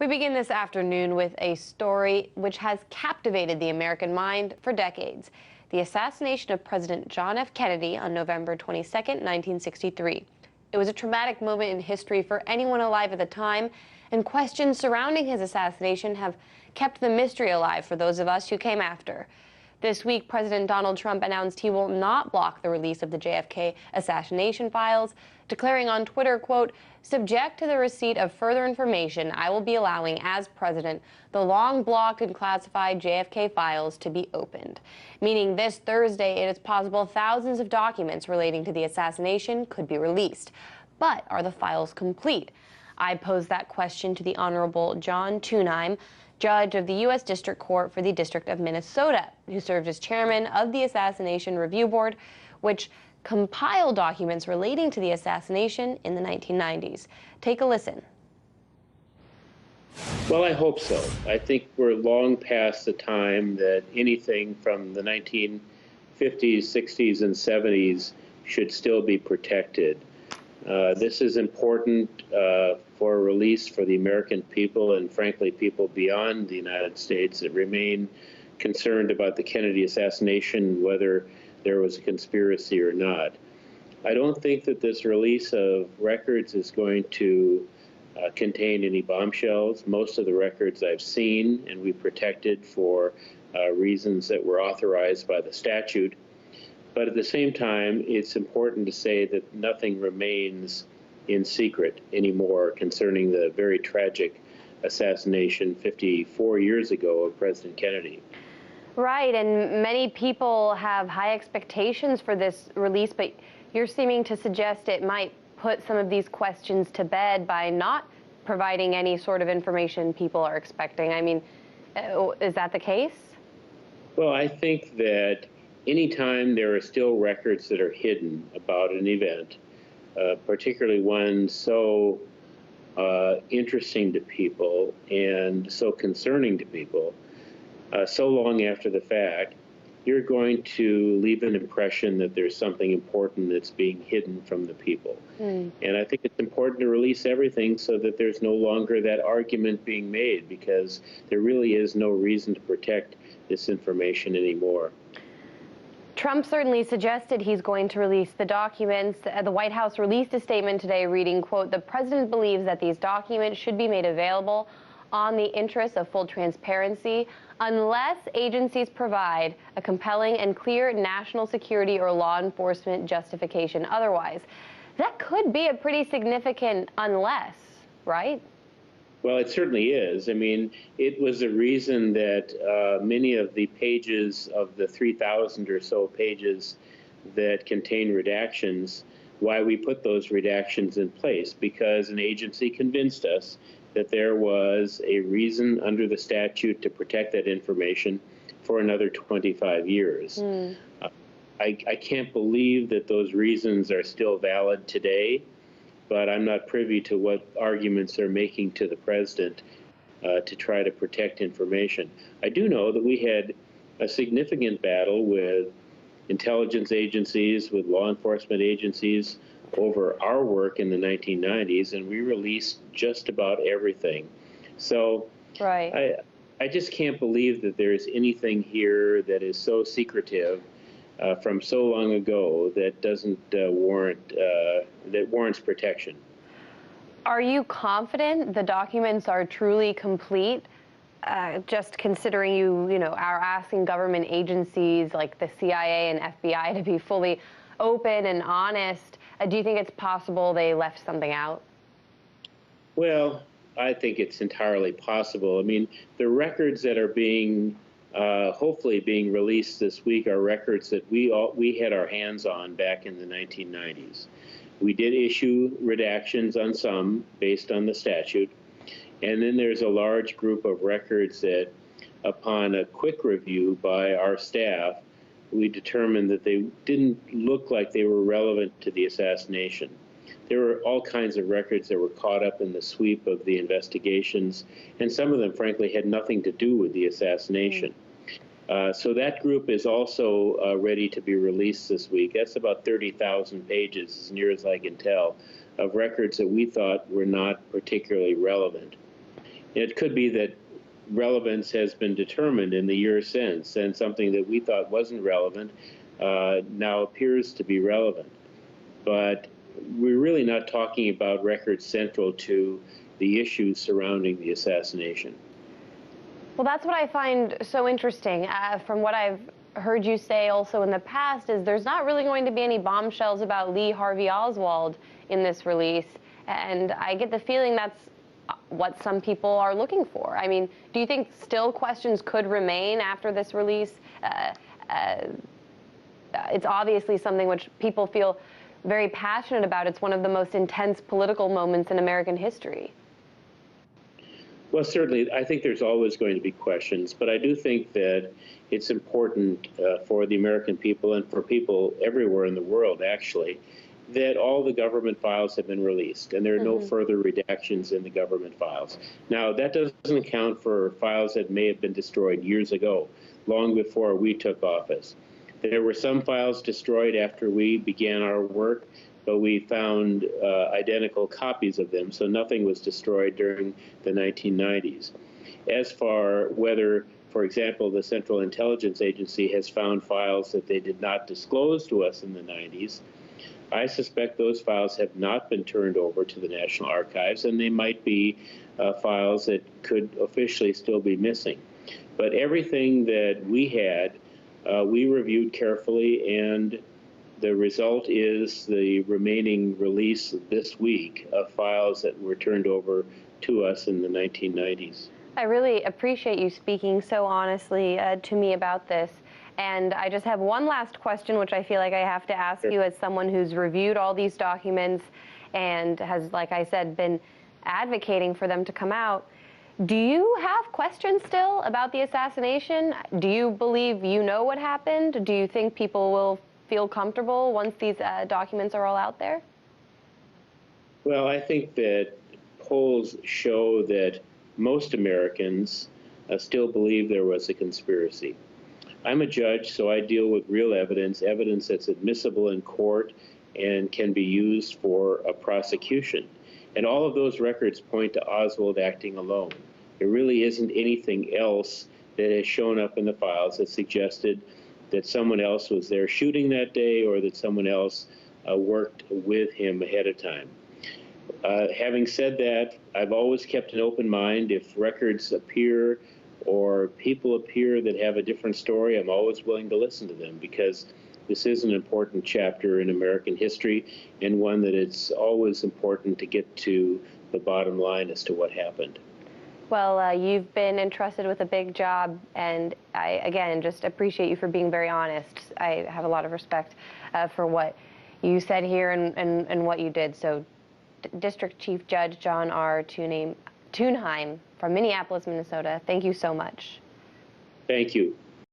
We begin this afternoon with a story which has captivated the American mind for decades: the assassination of President John F. Kennedy on November 22nd, 1963. It was a traumatic moment in history for anyone alive at the time, and questions surrounding his assassination have kept the mystery alive for those of us who came after. This week, President Donald Trump announced he will not block the release of the JFK assassination files, declaring on Twitter, quote, "Subject to the receipt of further information, I will be allowing, as president, the long-blocked and classified JFK files to be opened," meaning this Thursday it is possible thousands of documents relating to the assassination could be released. But are the files complete? I posed that question to the Honorable John Tunheim, judge of the U.S. District Court for the District of Minnesota, who served as chairman of the Assassination Review Board, which compiled documents relating to the assassination in the 1990s. Take a listen. Well, I hope so. I think we're long past the time that anything from the 1950s, 60s, and 70s should still be protected. This is important for release for the American people and, frankly, people beyond the United States that remain concerned about the Kennedy assassination, whether there was a conspiracy or not. I don't think that this release of records is going to contain any bombshells. Most of the records I've seen and we protected for reasons that were authorized by the statute. But at the same time, it's important to say that nothing remains in secret anymore concerning the very tragic assassination 54 years ago of President Kennedy. Right, and many people have high expectations for this release, but you're seeming to suggest it might put some of these questions to bed by not providing any sort of information people are expecting. I mean, is that the case? Well, I think that anytime there are still records that are hidden about an event, particularly one so interesting to people and so concerning to people, so long after the fact, you're going to leave an impression that there's something important that's being hidden from the people. And I think it's important to release everything so that there's no longer that argument being made, because there really is no reason to protect this information anymore. Trump certainly suggested he's going to release the documents. The White House released a statement today reading, quote, "The president believes that these documents should be made available on the interest of full transparency unless agencies provide a compelling and clear national security or law enforcement justification otherwise." That could be a pretty significant unless, right? Well, it certainly is. I mean, it was a reason that many of the pages of the 3,000 or so pages that contain redactions, why we put those redactions in place, because an agency convinced us that there was a reason under the statute to protect that information for another 25 years. I can't believe that those reasons are still valid today, but I'm not privy to what arguments they're making to the president to try to protect information. I do know that we had a significant battle with intelligence agencies, with law enforcement agencies over our work in the 1990s, and we released just about everything. So right. I just can't believe that there's anything here that is so secretive from so long ago that doesn't that warrants protection. Are you confident the documents are truly complete? Just considering you are asking government agencies like the CIA and FBI to be fully open and honest, do you think it's possible they left something out? Well, I think it's entirely possible. I mean, the records that are being hopefully being released this week are records that we had our hands on back in the 1990s. We did issue redactions on some based on the statute, and then there's a large group of records that, upon a quick review by our staff, we determined that they didn't look like they were relevant to the assassination. There were all kinds of records that were caught up in the sweep of the investigations, and some of them, frankly, had nothing to do with the assassination. So that group is also ready to be released this week. That's about 30,000 pages, as near as I can tell, of records that we thought were not particularly relevant. It could be that relevance has been determined in the years since, and something that we thought wasn't relevant now appears to be relevant. But we're really not talking about records central to the issues surrounding the assassination. Well, that's what I find so interesting. From what I've heard you say also in the past, is there's not really going to be any bombshells about Lee Harvey Oswald in this release. And I get the feeling that's what some people are looking for. I mean, do you think still questions could remain after this release? It's obviously something which people feel very passionate about. It's one of the most intense political moments in American history. Well, certainly, I think there's always going to be questions, but I do think that it's important for the American people and for people everywhere in the world, actually, that all the government files have been released, and there are no further redactions in the government files. Now, that doesn't account for files that may have been destroyed years ago, long before we took office. There were some files destroyed after we began our work, but we found identical copies of them, so nothing was destroyed during the 1990s. As for whether, for example, the Central Intelligence Agency has found files that they did not disclose to us in the 90s, I suspect those files have not been turned over to the National Archives, and they might be files that could officially still be missing. But everything that we had, we reviewed carefully, and the result is the remaining release this week of files that were turned over to us in the 1990s. I really appreciate you speaking so honestly to me about this. And I just have one last question, which I feel like I have to ask you as someone who's reviewed all these documents and has, like I said, been advocating for them to come out. Do you have questions still about the assassination? Do you believe you know what happened? Do you think people will feel comfortable once these documents are all out there? Well, I think that polls show that most Americans still believe there was a conspiracy. I'm a judge, so I deal with real evidence, evidence that's admissible in court and can be used for a prosecution. And all of those records point to Oswald acting alone. There really isn't anything else that has shown up in the files that suggested that someone else was there shooting that day or that someone else worked with him ahead of time. Having said that, I've always kept an open mind. If records appear or people appear that have a different story, I'm always willing to listen to them, because this is an important chapter in American history, and one that it's always important to get to the bottom line as to what happened. Well, you've been entrusted with a big job, and I, again, just appreciate you for being very honest. I have a lot of respect for what you said here and what you did. So, District Chief Judge John R. Thunheim from Minneapolis, Minnesota, thank you so much. Thank you.